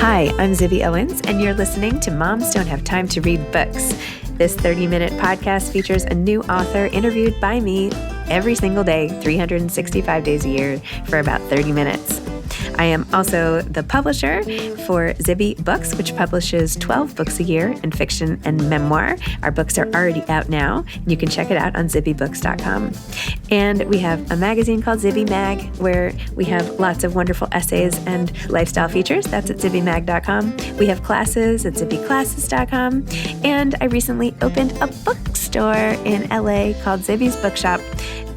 Hi, I'm Zibby Owens, and you're listening to Moms Don't Have Time to Read Books. This 30-minute podcast features a new author interviewed by me every single day, 365 days a year, for about 30 minutes. I am also the publisher for Zibby Books, which publishes 12 books a year in fiction and memoir. Our books are already out now. You can check it out on zibbybooks.com. And we have a magazine called Zibby Mag, where we have lots of wonderful essays and lifestyle features. That's at zibbymag.com. We have classes at zibbyclasses.com. And I recently opened a bookstore in LA called Zibby's Bookshop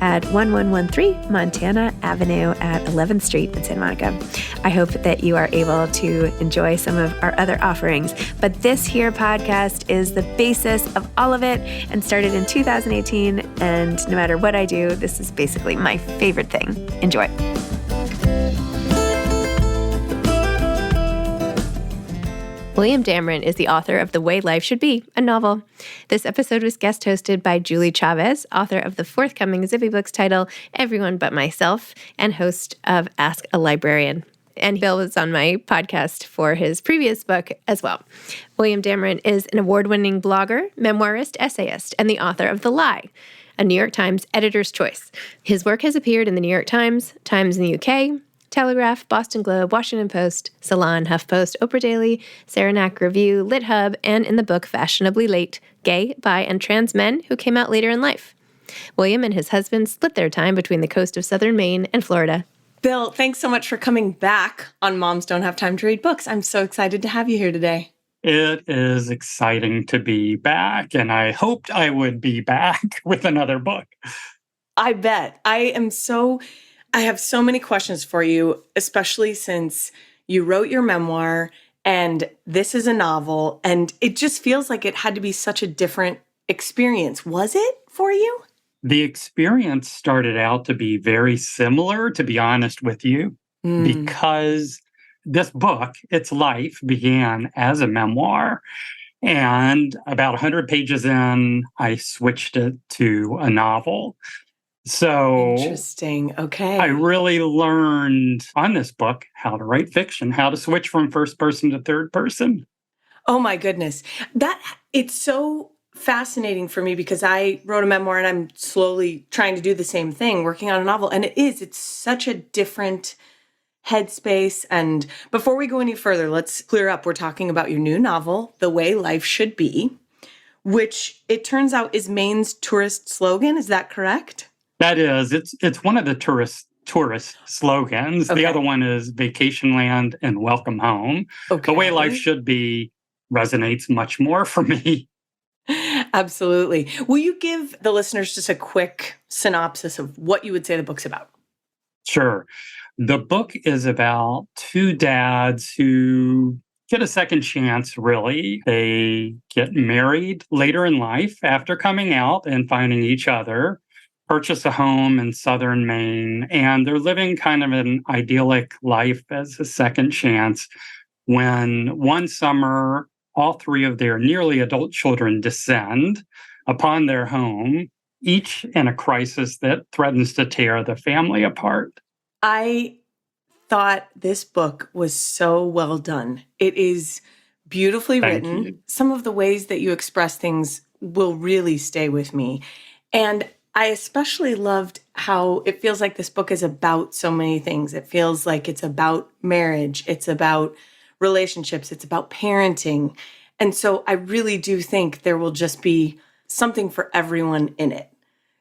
at 1113 Montana Avenue at 11th Street in Santa Monica. I hope that you are able to enjoy some of our other offerings. But this here podcast is the basis of all of it and started in 2018. And no matter what I do, this is basically my favorite thing. Enjoy. William Dameron is the author of The Way Life Should Be, a novel. This episode was guest hosted by Julie Chavez, author of the forthcoming Zibby Books title, Everyone But Myself, and host of Ask a Librarian. And Bill was on my podcast for his previous book as well. William Dameron is an award-winning blogger, memoirist, essayist, and the author of The Lie, a New York Times editor's choice. His work has appeared in the New York Times, Times in the UK, Telegraph, Boston Globe, Washington Post, Salon, HuffPost, Oprah Daily, Saranac Review, LitHub, and in the book Fashionably Late, Gay, Bi, and Trans Men Who Came Out Later in Life. William and his husband split their time between the coast of southern Maine and Florida. Bill, thanks so much for coming back on Moms Don't Have Time to Read Books. I'm so excited to have you here today. It is exciting to be back, and I hoped I would be back with another book. I bet. I have so many questions for you, especially since you wrote your memoir and this is a novel, and it just feels like it had to be such a different experience. Was it for you? The experience started out to be very similar, to be honest with you, because this book, its life, began as a memoir. And about 100 pages in, I switched it to a novel. So interesting. Okay. I really learned on this book how to write fiction, how to switch from first person to third person. Oh my goodness. It's so fascinating for me because I wrote a memoir and I'm slowly trying to do the same thing, working on a novel. And it's such a different headspace. And before we go any further, let's clear up. We're talking about your new novel, The Way Life Should Be, which it turns out is Maine's tourist slogan. Is that correct? That is, it's one of the tourist slogans. Okay. The other one is Vacation Land and Welcome Home. Okay. The Way Life Should Be resonates much more for me. Absolutely. Will you give the listeners just a quick synopsis of what you would say the book's about? Sure. The book is about two dads who get a second chance, really. They get married later in life after coming out and finding each other, purchase a home in southern Maine, and they're living kind of an idyllic life as a second chance when one summer, all three of their nearly adult children descend upon their home, each in a crisis that threatens to tear the family apart. I thought this book was so well done. It is beautifully written. You. Some of the ways that you express things will really stay with me. And I especially loved how it feels like this book is about so many things. It feels like it's about marriage. It's about relationships. It's about parenting. And so I really do think there will just be something for everyone in it.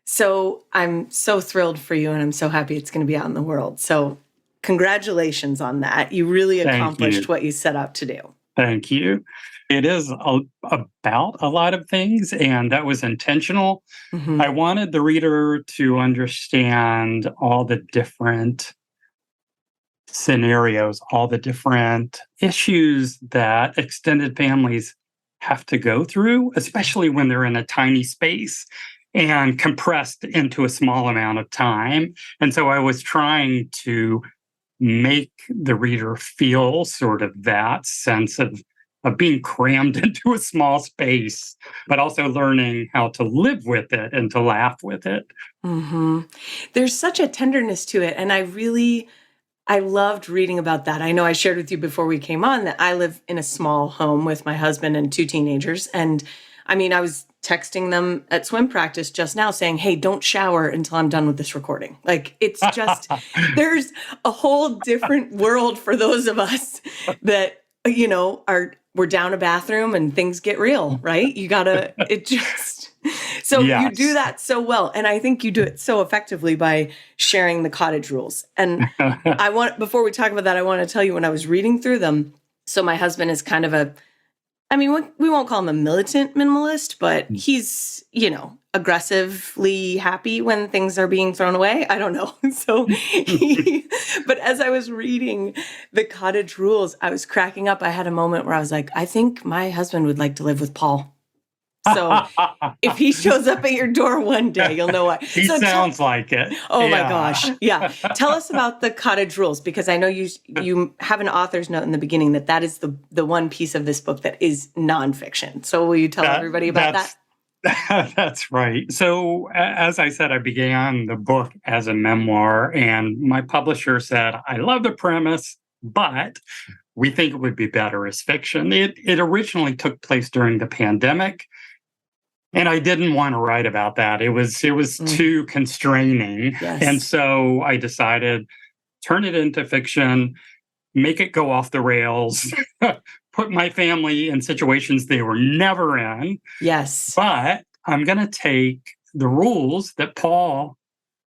So I'm so thrilled for you, and I'm so happy it's going to be out in the world. So congratulations on that. You really accomplished what you set out to do. Thank you. It is about a lot of things, and that was intentional. Mm-hmm. I wanted the reader to understand all the different scenarios, all the different issues that extended families have to go through, especially when they're in a tiny space and compressed into a small amount of time. And so I was trying to make the reader feel sort of that sense of being crammed into a small space, but also learning how to live with it and to laugh with it. Mm-hmm. There's such a tenderness to it. And I really I loved reading about that. I know I shared with you before we came on that I live in a small home with my husband and 2 teenagers. And I mean, I was texting them at swim practice just now saying, hey, don't shower until I'm done with this recording. Like, it's just, there's a whole different world for those of us that, we're down a bathroom and things get real, right? So Yes. you do that so well. And I think you do it so effectively by sharing the cottage rules. And before we talk about that, I want to tell you when I was reading through them. So my husband is kind of we won't call him a militant minimalist, but he's, aggressively happy when things are being thrown away. I don't know. But as I was reading the cottage rules, I was cracking up. I had a moment where I was like, I think my husband would like to live with Paul. So if he shows up at your door one day, you'll know why. He sounds like it. Oh my gosh. Yeah. Tell us about the cottage rules, because I know you have an author's note in the beginning that is the one piece of this book that is nonfiction. So will you tell everybody about that? That's right. So as I said, I began the book as a memoir, and my publisher said, I love the premise, but we think it would be better as fiction. It originally took place during the pandemic. And I didn't want to write about that. It was too constraining. Yes. And so I decided, turn it into fiction, make it go off the rails, put my family in situations they were never in. Yes. But I'm going to take the rules that Paul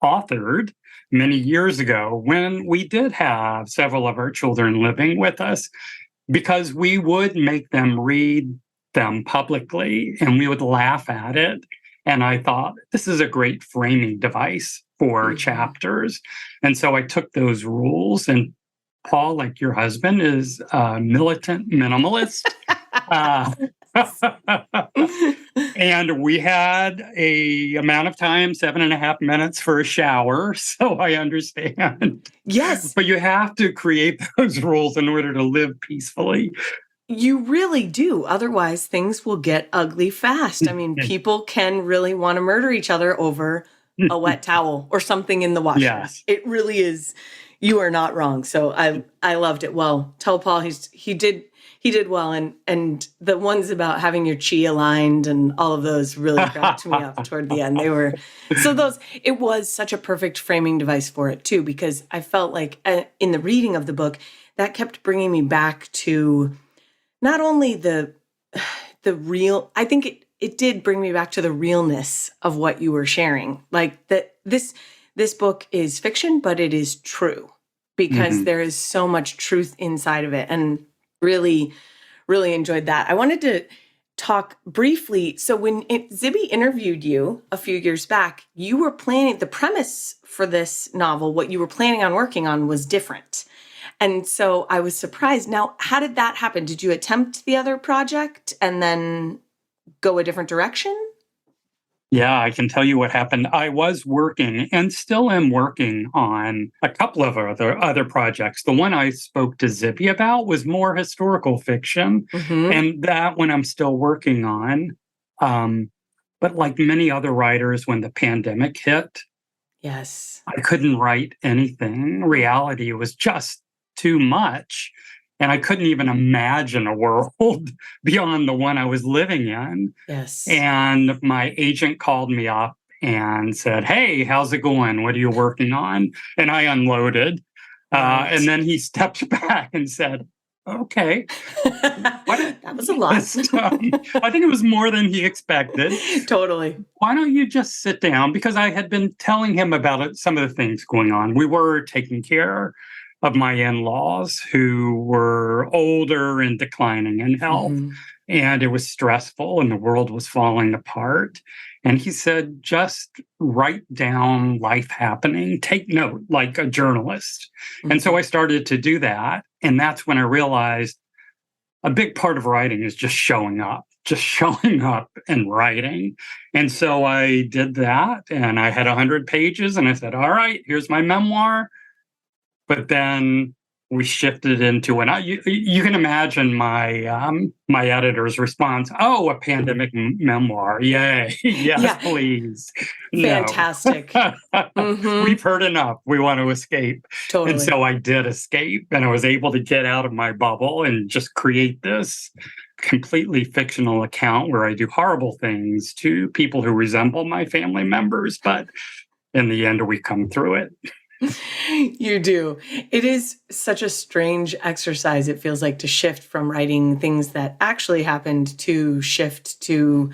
authored many years ago when we did have several of our children living with us, because we would make them read them publicly and we would laugh at it. And I thought, this is a great framing device for chapters. And so I took those rules, and Paul, like your husband, is a militant minimalist. And we had a amount of time, 7.5 minutes for a shower. So I understand. Yes. But you have to create those rules in order to live peacefully. You really do. Otherwise, things will get ugly fast. I mean, people can really want to murder each other over a wet towel or something in the washer. Yes. It really is. You are not wrong. So I loved it. Well, tell Paul he did well. And the ones about having your chi aligned and all of those really cracked me up toward the end. It was such a perfect framing device for it too, because I felt like in the reading of the book, that kept bringing me back to not only the real, I think it did bring me back to the realness of what you were sharing. Like that this book is fiction, but it is true, because there is so much truth inside of it, and really, really enjoyed that. I wanted to talk briefly. So when Zibby interviewed you a few years back, you were planning, the premise for this novel, what you were planning on working on was different. And so I was surprised. Now, how did that happen? Did you attempt the other project and then go a different direction? Yeah, I can tell you what happened. I was working and still am working on a couple of other projects. The one I spoke to Zippy about was more historical fiction, and that one I'm still working on. But like many other writers, when the pandemic hit, yes, I couldn't write anything. Reality was just too much. And I couldn't even imagine a world beyond the one I was living in. Yes. And my agent called me up and said, "Hey, how's it going? What are you working on?" And I unloaded. Right. And then he stepped back and said, "Okay." That was a lot. I think it was more than he expected. Totally. Why don't you just sit down? Because I had been telling him about some of the things going on. We were taking care of my in-laws who were older and declining in health. And it was stressful and the world was falling apart. And he said, just write down life happening, take note like a journalist. And so I started to do that. And that's when I realized a big part of writing is just showing up and writing. And so I did that, and I had 100 pages and I said, all right, here's my memoir. But then we shifted into, and you can imagine my editor's response. Oh, a pandemic memoir. Yay. Yes, Yeah, please. No. fantastic. Mm-hmm. We've heard enough. We want to escape. And Totally. so I did escape, and I was able to get out of my bubble and just create this completely fictional account where I do horrible things to people who resemble my family members. But in the end, we come through it. You do. It is such a strange exercise, it feels like, to shift from writing things that actually happened to shift to,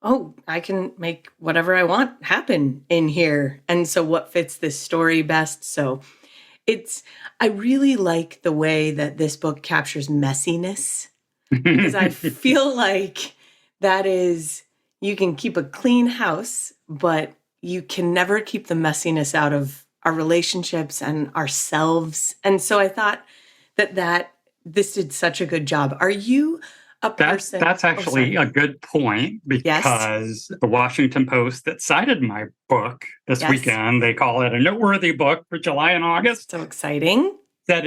oh, I can make whatever I want happen in here. And so what fits this story best? So I really like the way that this book captures messiness, because I feel like that is, you can keep a clean house, but you can never keep the messiness out of our relationships and ourselves. And so I thought that this did such a good job. Are you a person? That's actually a good point, Yes. because the Washington Post that cited my book this Yes. weekend, they call it a noteworthy book for July and August. So exciting. That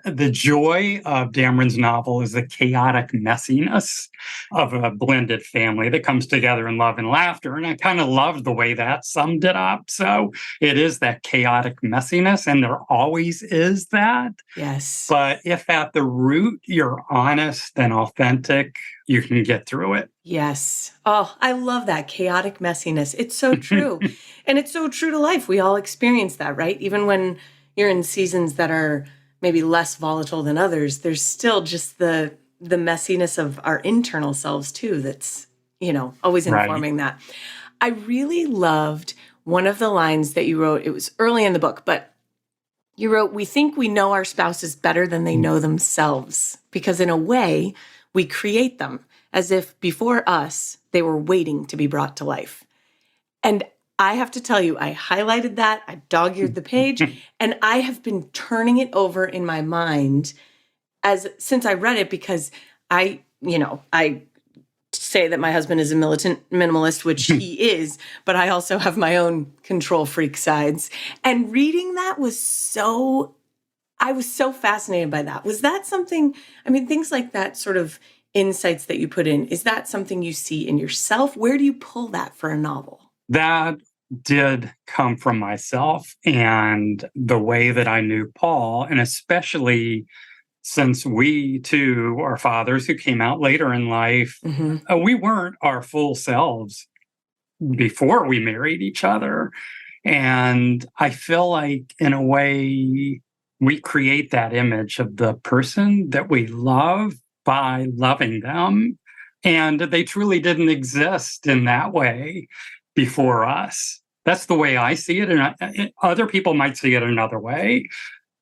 the joy of Dameron's novel is the chaotic messiness of a blended family that comes together in love and laughter. And I kind of loved the way that summed it up. So it is that chaotic messiness, and there always is that. Yes. But if at the root you're honest and authentic, you can get through it. Yes. Oh, I love that chaotic messiness. It's so true. And it's so true to life. We all experience that, right? Even when you're in seasons that are maybe less volatile than others, there's still just the messiness of our internal selves too that's, always informing that. I really loved one of the lines that you wrote. It was early in the book, but you wrote, "We think we know our spouses better than they know themselves, because in a way, we create them as if before us, they were waiting to be brought to life." And I have to tell you, I highlighted that, I dog-eared the page, and I have been turning it over in my mind since I read it, because I say that my husband is a militant minimalist, which he is, but I also have my own control freak sides. And reading that I was so fascinated by that. Was that something, things like that, sort of insights that you put in, is that something you see in yourself? Where do you pull that for a novel? That did come from myself and the way that I knew Paul, and especially since we too are fathers who came out later in life. Mm-hmm. We weren't our full selves before we married each other. And I feel like, in a way, we create that image of the person that we love by loving them. And they truly didn't exist in that way before us. That's the way I see it. And other people might see it another way.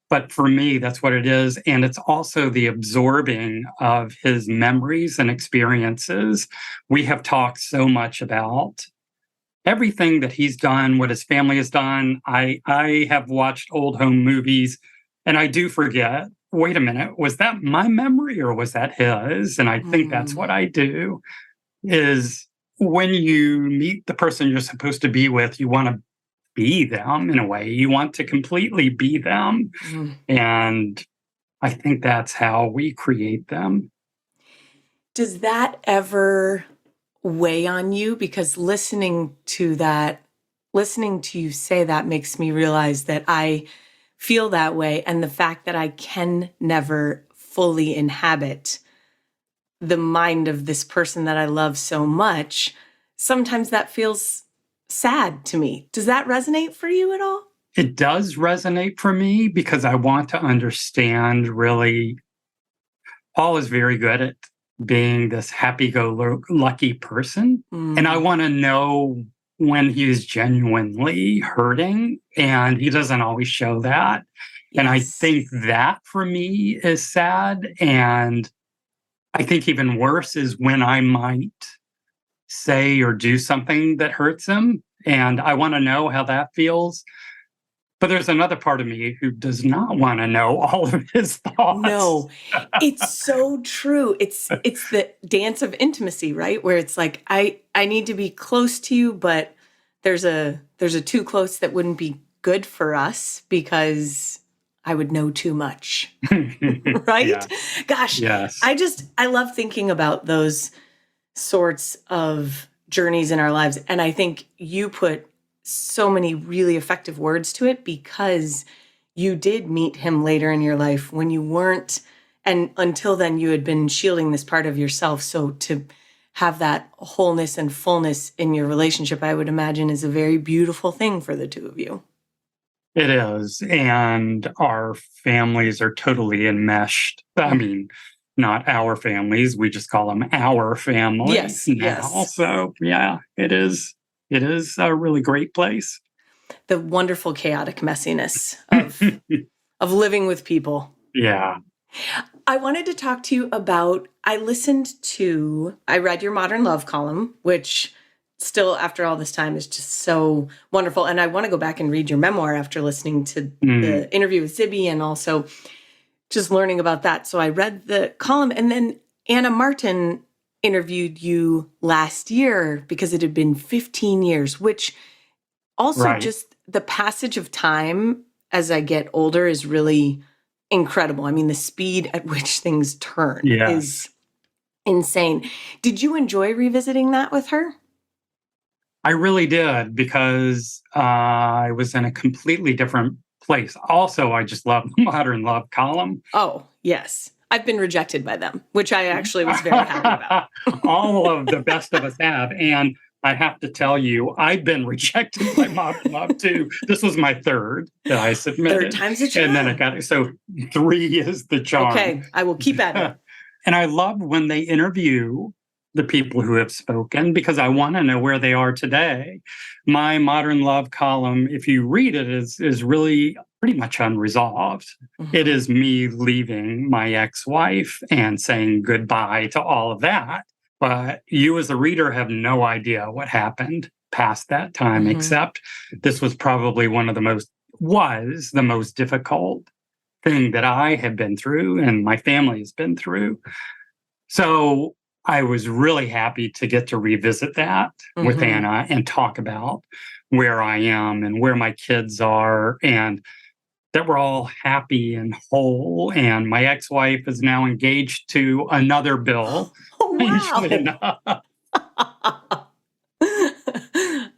But for me, that's what it is. And it's also the absorbing of his memories and experiences. We have talked so much about everything that he's done, what his family has done. I have watched old home movies, and I do forget, wait a minute, was that my memory or was that his? And I think that's what I do, is when you meet the person you're supposed to be with, you want to be them in a way. You want to completely be them. And I think that's how we create them. Does that ever weigh on you? Because listening to you say that makes me realize that I feel that way. And the fact that I can never fully inhabit the mind of this person that I love so much, sometimes that feels sad to me. Does that resonate for you at all? It does resonate for me, because I want to understand, really. Paul is very good at being this happy-go-lucky person. And I want to know when he's genuinely hurting, and he doesn't always show that. Yes. And I think that for me is sad. And I think even worse is when I might say or do something that hurts him, and I want to know how that feels. But there's another part of me who does not want to know all of his thoughts. No, it's so true. It's the dance of intimacy, right? Where it's like, I need to be close to you, but there's a too close that wouldn't be good for us, because I would know too much. Right? Yeah. Gosh, Yes. I love thinking about those sorts of journeys in our lives. And I think you put so many really effective words to it because you did meet him later in your life when you weren't, and until then you had been shielding this part of yourself. So to have that wholeness and fullness in your relationship, I would imagine, is a very beautiful thing for the two of you. It is. And our families are totally enmeshed. I mean, not our families. We just call them our families Yes, now. yes. So yeah, it is. It is a really great place. The wonderful chaotic messiness of living with people. Yeah. I wanted to talk to you about, I read your Modern Love column, which still after all this time is just so wonderful. And I want to go back and read your memoir after listening to the interview with Zibby and also just learning about that. So I read the column, and then Anna Martin interviewed you last year because it had been 15 years, which also just the passage of time as I get older is really incredible. I mean, the speed at which things turn is insane. Did you enjoy revisiting that with her? I really did, because I was in a completely different place. Also, I just love the Modern Love column. Oh, yes. I've been rejected by them, which I actually was very happy about. All of the best of us have. And I have to tell you, I've been rejected by Modern Love too. This was my third that I submitted. Third time's a charm. And then I got it. So 3 is the charm. Okay, I will keep at it. And I love when they interview the people who have spoken, because I want to know where they are today. My Modern Love column, if you read it, is really pretty much unresolved. Mm-hmm. It is me leaving my ex-wife and saying goodbye to all of that. But you as a reader have no idea what happened past that time, except this was probably the most difficult thing that I have been through and my family has been through. So I was really happy to get to revisit that with Anna and talk about where I am and where my kids are, and that we're all happy and whole. And my ex-wife is now engaged to another Bill. Oh, wow.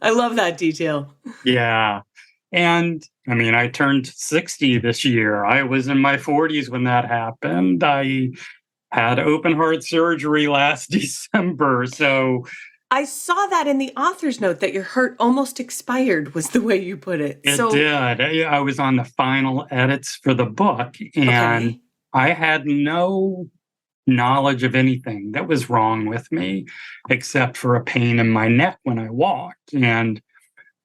I love that detail. Yeah. And I mean, I turned 60 this year. I was in my 40s when that happened. I had open heart surgery last December. So I saw that in the author's note that your heart almost expired, was the way you put it. It did. I was on the final edits for the book, and I had no knowledge of anything that was wrong with me except for a pain in my neck when I walked. And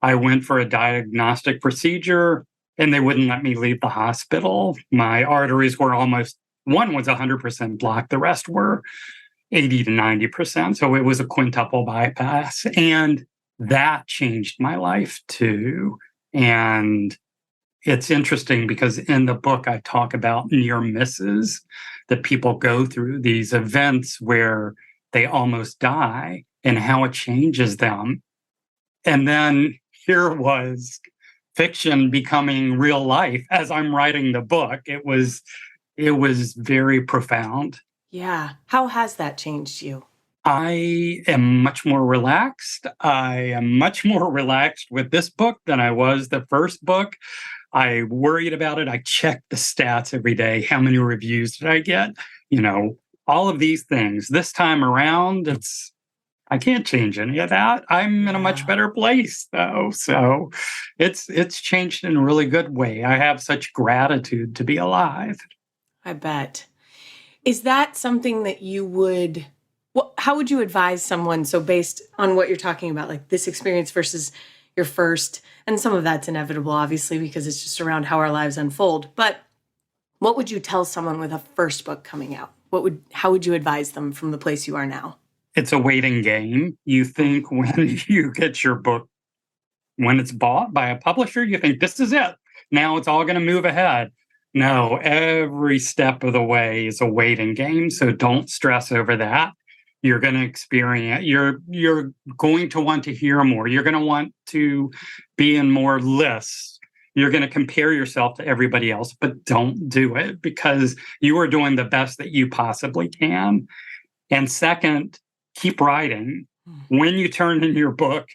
I went for a diagnostic procedure and they wouldn't let me leave the hospital. My arteries were one was 100% blocked. The rest were 80 to 90%. So it was a quintuple bypass. And that changed my life too. And it's interesting because in the book, I talk about near misses that people go through, these events where they almost die and how it changes them. And then here was fiction becoming real life as I'm writing the book. It was very profound. Yeah. How has that changed you? I am much more relaxed. I am much more relaxed with this book than I was the first book. I worried about it. I checked the stats every day. How many reviews did I get? All of these things. This time around, I can't change any of that. I'm in a much better place, though. So it's changed in a really good way. I have such gratitude to be alive. I bet. Is that something that how would you advise someone? So based on what you're talking about, like this experience versus your first, and some of that's inevitable, obviously, because it's just around how our lives unfold. But what would you tell someone with a first book coming out? How would you advise them from the place you are now? It's a waiting game. You think when you get your book, when it's bought by a publisher, you think this is it. Now it's all going to move ahead. No, every step of the way is a waiting game. So don't stress over that. You're going to experience, you're going to want to hear more. You're going to want to be in more lists. You're going to compare yourself to everybody else, but don't do it because you are doing the best that you possibly can. And second, keep writing. When you turn in your book,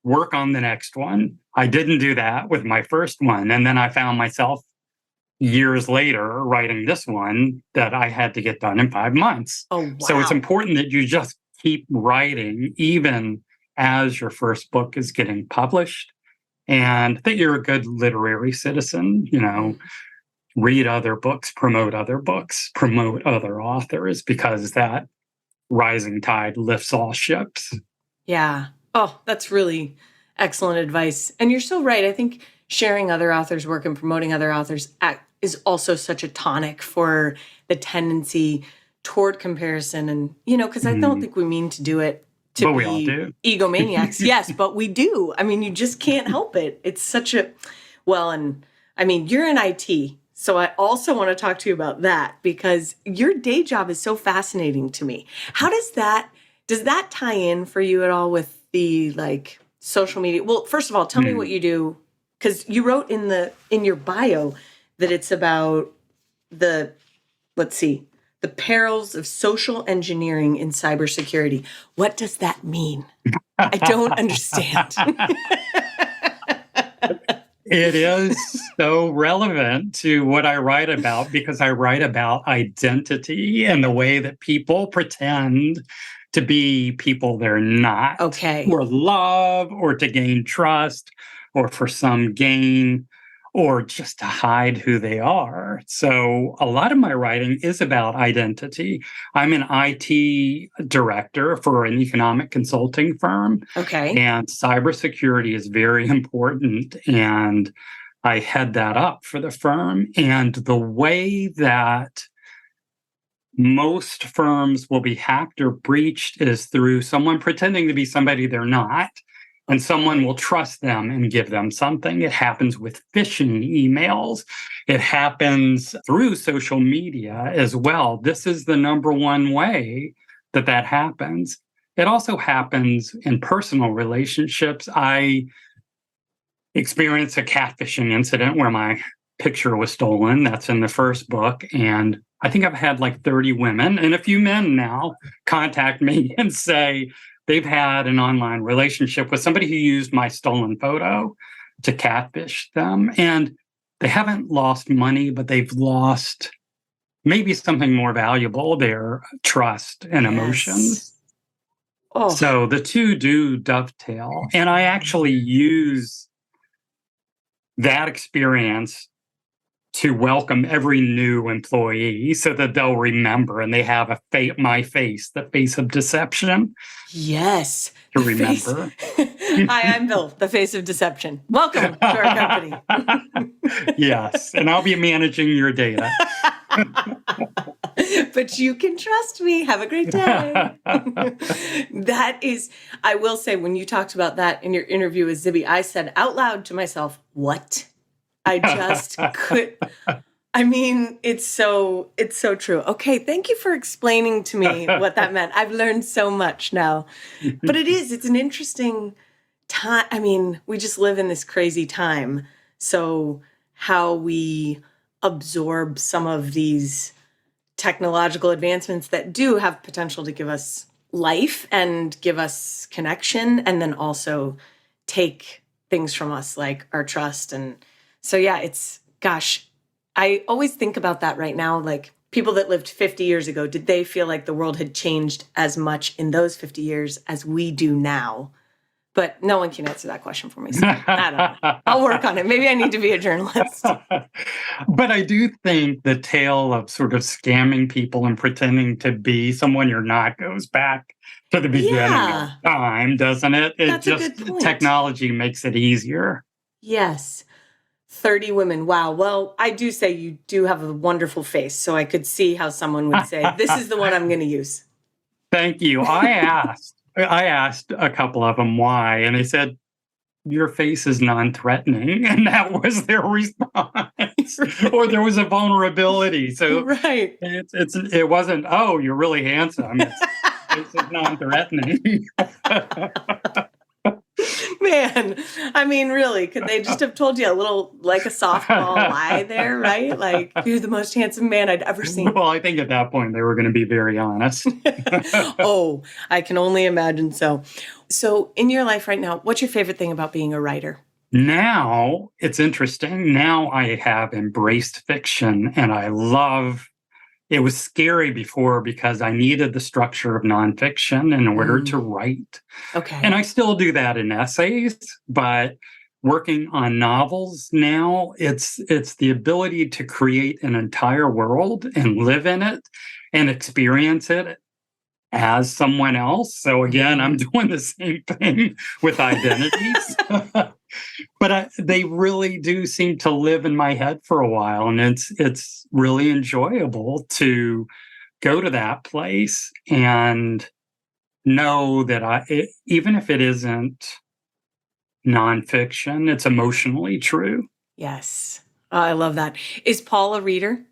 work on the next one. I didn't do that with my first one. And then I found myself years later writing this one that I had to get done in 5 months. Oh, wow. So it's important that you just keep writing even as your first book is getting published, and that you're a good literary citizen, read other books, promote other authors, because that rising tide lifts all ships. Yeah. Oh, that's really excellent advice. And you're so right. I think sharing other authors' work and promoting other authors is also such a tonic for the tendency toward comparison. And, because I don't think we mean to do it to But be we all do. egomaniacs. Yes, but we do. I mean, you just can't help it. It's such a, you're in IT. So I also want to talk to you about that because your day job is so fascinating to me. How does that tie in for you at all with the social media? Well, first of all, tell me what you do, because you wrote in your bio that it's about the perils of social engineering in cybersecurity. What does that mean? I don't understand. It is so relevant to what I write about because I write about identity and the way that people pretend to be people they're not. Okay. Or love, or to gain trust, or for some gain, or just to hide who they are. So a lot of my writing is about identity. I'm an IT director for an economic consulting firm. Okay. And cybersecurity is very important. And I head that up for the firm. And the way that most firms will be hacked or breached is through someone pretending to be somebody they're not. And someone will trust them and give them something. It happens with phishing emails. It happens through social media as well. This is the number one way that happens. It also happens in personal relationships. I experienced a catfishing incident where my picture was stolen. That's in the first book. And I think I've had 30 women and a few men now contact me and say, they've had an online relationship with somebody who used my stolen photo to catfish them. And they haven't lost money, but they've lost maybe something more valuable, their trust and emotions. Oh. So the two do dovetail. And I actually use that experience to welcome every new employee so that they'll remember and they have my face, the face of deception. Yes. To remember. Hi, I'm Bill, the face of deception. Welcome to our company. Yes. And I'll be managing your data. But you can trust me. Have a great day. I will say, when you talked about that in your interview with Zibby, I said out loud to myself, what? I just could. I mean, it's so true. Okay, thank you for explaining to me what that meant. I've learned so much now. But it's an interesting time. I mean, we just live in this crazy time. So how we absorb some of these technological advancements that do have potential to give us life and give us connection, and then also take things from us like our trust. And so, yeah, I always think about that right now. People that lived 50 years ago, did they feel like the world had changed as much in those 50 years as we do now? But no one can answer that question for me. So I don't know. I'll work on it. Maybe I need to be a journalist. But I do think the tale of sort of scamming people and pretending to be someone you're not goes back to the beginning of time, doesn't it? That's a good point. Technology makes it easier. Yes. 30 women. Wow. Well, I do say you do have a wonderful face. So I could see how someone would say, this is the one I'm going to use. Thank you. I asked a couple of them why, and they said, your face is non-threatening. And that was their response. Or there was a vulnerability. So right. It wasn't, oh, you're really handsome. It's non-threatening. Man, I mean, really, could they just have told you a little, like a softball lie there, right? Like, you're the most handsome man I'd ever seen. Well, I think at that point they were going to be very honest. Oh, I can only imagine so. So, in your life right now, what's your favorite thing about being a writer? Now it's interesting. Now I have embraced fiction and I love it. Was scary before because I needed the structure of nonfiction in order to write. Okay. And I still do that in essays, but working on novels now, it's the ability to create an entire world and live in it and experience it as someone else. So again, I'm doing the same thing with identities. But they really do seem to live in my head for a while, and it's really enjoyable to go to that place and know that even if it isn't nonfiction, it's emotionally true. Yes. Oh, I love that. Is Paul a reader?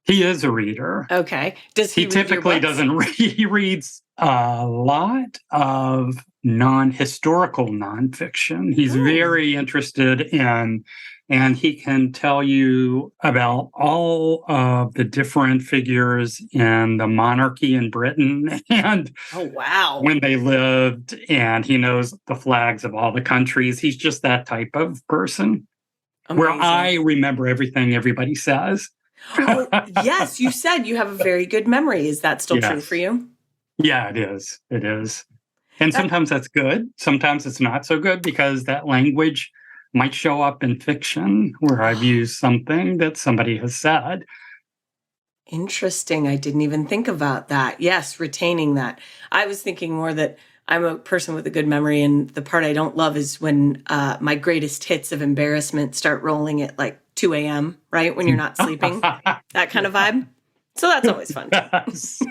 He is a reader. Okay. Does he read typically your books? doesn't read. He reads a lot of non-historical nonfiction. He's very interested in, and he can tell you about all of the different figures in the monarchy in Britain and Oh, wow. when they lived, and he knows the flags of all the countries. He's just that type of person. Amazing. Where I remember everything everybody says. Oh, yes, you said you have a very good memory. Is that still true for you? Yeah, it is. It is. And sometimes that's good. Sometimes it's not so good because that language might show up in fiction where I've used something that somebody has said. Interesting. I didn't even think about that. Yes, retaining that. I was thinking more that I'm a person with a good memory, and the part I don't love is when my greatest hits of embarrassment start rolling at like 2 a.m., right? When you're not sleeping, that kind of vibe. So that's always fun. Yes.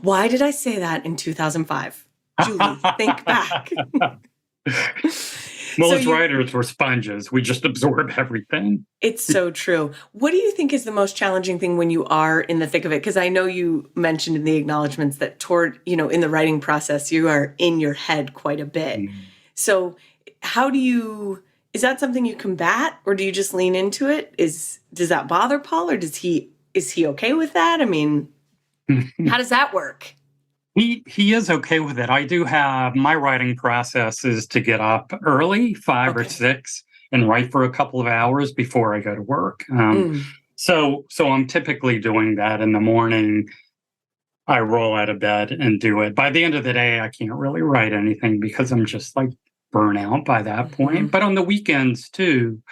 Why did I say that in 2005? Julie, think back. Well, as writers, we're sponges. We just absorb everything. It's so true. What do you think is the most challenging thing when you are in the thick of it? Because I know you mentioned in the acknowledgments that in the writing process, you are in your head quite a bit. So is that something you combat, or do you just lean into it? Does that bother Paul, or is he okay with that? I mean, how does that work? He is okay with it. I do have my writing process is to get up early, 5 or 6, and write for a couple of hours before I go to work. So I'm typically doing that in the morning. I roll out of bed and do it. By the end of the day, I can't really write anything because I'm just like burnt out by that point. But on the weekends too,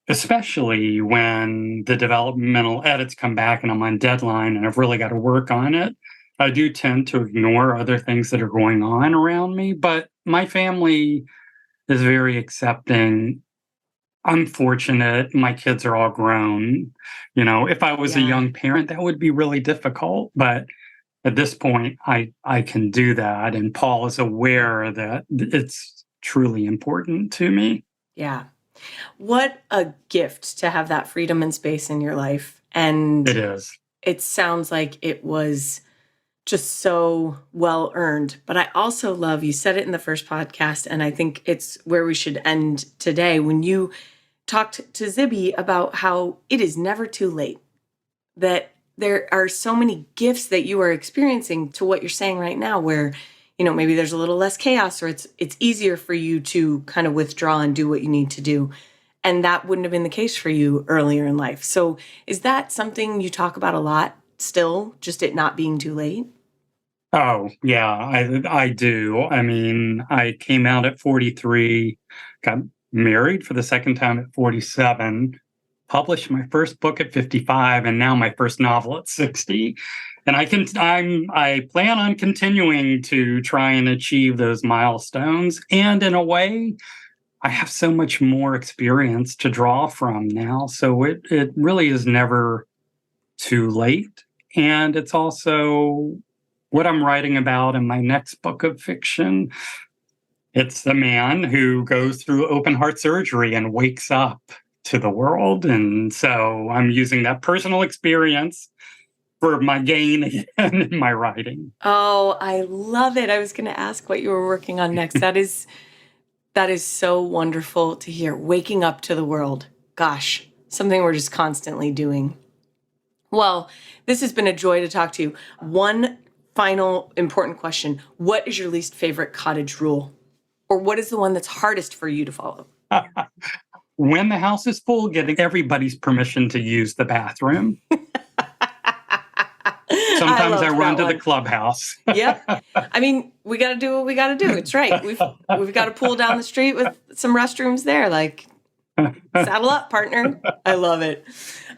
especially when the developmental edits come back and I'm on deadline and I've really got to work on it, I do tend to ignore other things that are going on around me. But my family is very accepting. I'm fortunate. My kids are all grown. If I was a young parent, that would be really difficult. But at this point, I can do that. And Paul is aware that it's truly important to me. Yeah. What a gift to have that freedom and space in your life. And it is. It sounds like it was just so well earned. But I also love, you said it in the first podcast, and I think it's where we should end today, when you talked to Zibby about how it is never too late, that there are so many gifts that you are experiencing to what you're saying right now, where, maybe there's a little less chaos, or it's easier for you to kind of withdraw and do what you need to do. And that wouldn't have been the case for you earlier in life. So is that something you talk about a lot still, just it not being too late? Oh, yeah, I do. I mean, I came out at 43, got married for the second time at 47, published my first book at 55, and now my first novel at 60. And I plan on continuing to try and achieve those milestones. And in a way, I have so much more experience to draw from now. So it really is never too late. And it's also what I'm writing about in my next book of fiction. It's the man who goes through open heart surgery and wakes up to the world. And so I'm using that personal experience for my gain again in my writing. Oh, I love it. I was going to ask what you were working on next. That is so wonderful to hear. Waking up to the world. Gosh, something we're just constantly doing. Well, this has been a joy to talk to you. One final important question. What is your least favorite cottage rule? Or what is the one that's hardest for you to follow? When the house is full, getting everybody's permission to use the bathroom. Sometimes I run to the clubhouse. Yep. I mean, we got to do what we got to do. It's right. We've got a pool down the street with some restrooms there. Like, saddle up, partner. I love it.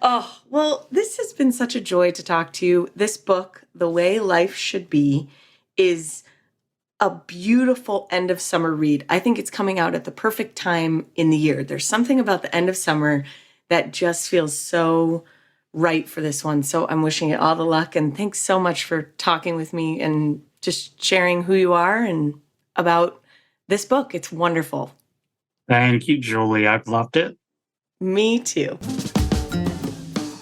Oh, well, this has been such a joy to talk to you. This book, The Way Life Should Be, is a beautiful end of summer read. I think it's coming out at the perfect time in the year. There's something about the end of summer that just feels so right for this one. So I'm wishing it all the luck. And thanks so much for talking with me and just sharing who you are and about this book. It's wonderful. Thank you, Julie. I've loved it. Me too.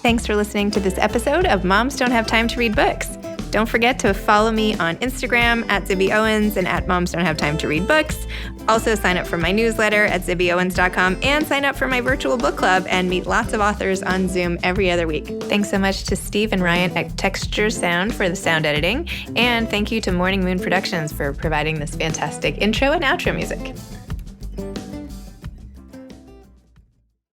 Thanks for listening to this episode of Moms Don't Have Time to Read Books. Don't forget to follow me on Instagram at Zibby Owens and at Moms Don't Have Time to Read Books. Also sign up for my newsletter at zibbyowens.com and sign up for my virtual book club and meet lots of authors on Zoom every other week. Thanks so much to Steve and Ryan at Texture Sound for the sound editing. And thank you to Morning Moon Productions for providing this fantastic intro and outro music.